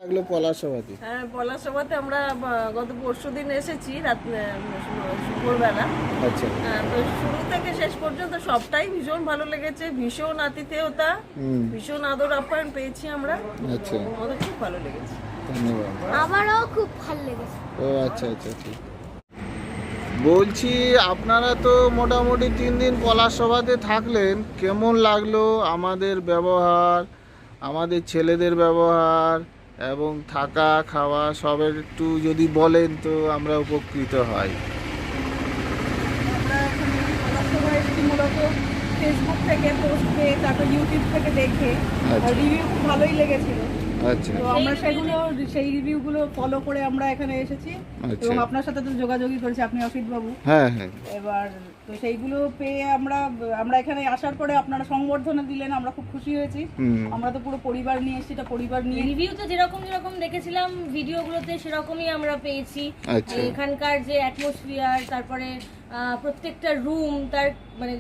লাগলো পলাশবাদী। হ্যাঁ, পলাশবাদীতে আমরা গত পরশুদিন এসেছি রাত দুপুরবেলা। আচ্ছা তো শুরু থেকে শেষ পর্যন্ত সবটাই ভীষণ ভালো লেগেছে, ভীষণ আতিথেয়তা, ভীষণ আদর আপ্যায়ন পেয়েছি আমরা। আচ্ছা, আমাদের খুব ভালো লেগেছে। ধন্যবাদ। আমারও খুব ভালো লেগেছে। ও আচ্ছা আচ্ছা ঠিক। বলছি আপনারা তো মোটামুটি 3 দিন পলাশবাদীতে থাকলেন, কেমন লাগলো আমাদের ব্যবহার, আমাদের ছেলেদের ব্যবহার এবং থাকা খাওয়া সবের একটু যদি বলেন তো আমরা উপকৃত হই। আমরা এখানে পলাশবাদী মূলত ফেসবুক থেকে পোস্ট পেয়ে, তারপর ইউটিউব থেকে দেখে আচ্ছা। রিভিউ খুব ভালোই লেগেছিল। আচ্ছা তো আমরা সেই রিভিউগুলো ফলো করে আমরা এখানে এসেছি আচ্ছা। এবং আপনার সাথে তো যোগাযোগই করেছি, আপনি অসিত বাবু। হ্যাঁ হ্যাঁ এবার তো সেইগুলো পেয়ে আমরা এখানে আসার পরে আপনারা সংবর্ধনা দিলেন, আমরা খুব খুশি হয়েছি। আমরা তো পুরো পরিবার নিয়ে এসেছি, এটা পরিবার নিয়ে। রিভিউতে যেরকম দেখেছিলাম ভিডিওগুলোতে সেরকমই আমরা পেয়েছি। আচ্ছা। এখানকার যে অ্যাটমসফিয়ার, তারপরে প্রত্যেকটা রুম, তার মানে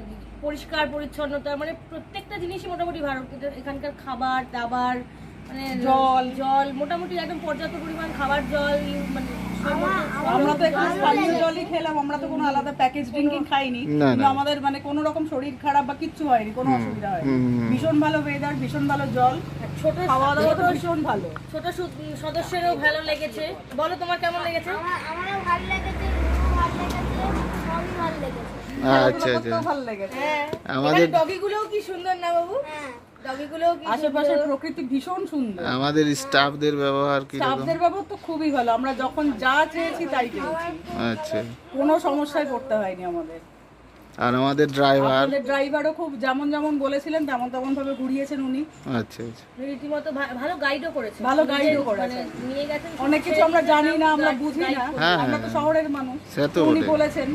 পরিষ্কার পরিচ্ছন্নতা, মানে প্রত্যেকটা জিনিসই মোটামুটি ভালো। এখানকার খাবার দাবার, মানে জল মোটামুটি একদম পর্যাপ্ত পরিমাণ খাবার, জল, মানে আমরা তো এখানে স্থানীয় জলই খেলাম, আমরা তো কোনো আলাদা প্যাকেজ ড্রিঙ্কিং খাইনি। না, কিন্তু না। আমাদের মানে কোনো রকম শরীর খারাপ বা কিচ্ছু হয়নি, কোনো অসুবিধা হয়নি। ভীষণ ভালো ওয়েদার, ভীষণ ভালো জল, ছোট খাওয়া দাওয়া তো ভীষণ ভালো। ছোট সদস্যেরও ভালো লেগেছে। বলো তোমার কেমন লেগেছে? আমারও ভালো লেগেছে, ভালো লেগেছে, সবই ভালো লেগেছে। আচ্ছা আচ্ছা। ওগুলো ভালো লেগেছে। হ্যাঁ, আমাদের ডগিগুলোও কি সুন্দর না বাবু? হ্যাঁ, ডগিগুলোও কি আশেপাশের প্রকৃতি ভীষণ সুন্দর। আমাদের স্টাফদের ব্যবহার কি রকম? স্টাফদের ব্যবহার তো খুবই ভালো, আমরা যখন যা চেয়েছি তাই পেয়েছি, আচ্ছা। কোনো সমস্যায় পড়তে হয়নি আমাদের। আর আমাদের ড্রাইভার? আমাদের ড্রাইভারও খুব যেমন বলেছিলেন তেমন ভাবে ঘুরিয়েছেন উনি। আচ্ছা আচ্ছা। রীতিমতো ভালো গাইডও করেছে। ভালো গাইডও মানে করেছেন। নিয়ে গেছেন অনেক কিছু আমরা জানি না, আমরা বুঝি না, হ্যাঁ, আমরা তো হ্যাঁ। শহরের মানুষ। সে তো উনি বটে। বলেছেন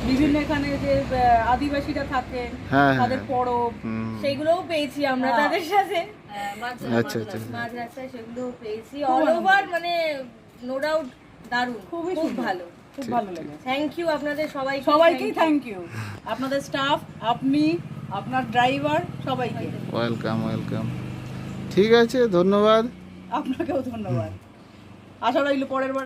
বিভিন্ন এখানে যে আদিবাসীরা থাকে, হ্যাঁ, হ্যাঁ, তাদের হ্যাঁ। পরব, সেইগুলোও পেয়েছি আমরা হ্যাঁ। তাদের সাথে। আচ্ছা আচ্ছা। মাঝ রাস্তায় সেগুলোও পেয়েছি। খুব অল আনন্দ। ওভার মানে নো ডাউট দারুণ, খুবই খুব সুন্দর। ভালো। খুব ভালো লেগেছে। থ্যাংক ইউ আপনাদের সবাইকেই থ্যাংক ইউ, আপনাদের স্টাফ, আপনি, আপনার ড্রাইভার, সবাইকে ওয়েলকাম ওয়েলকাম। ঠিক আছে, ধন্যবাদ। আপনাকেও ধন্যবাদ। আশা রইল পরের বার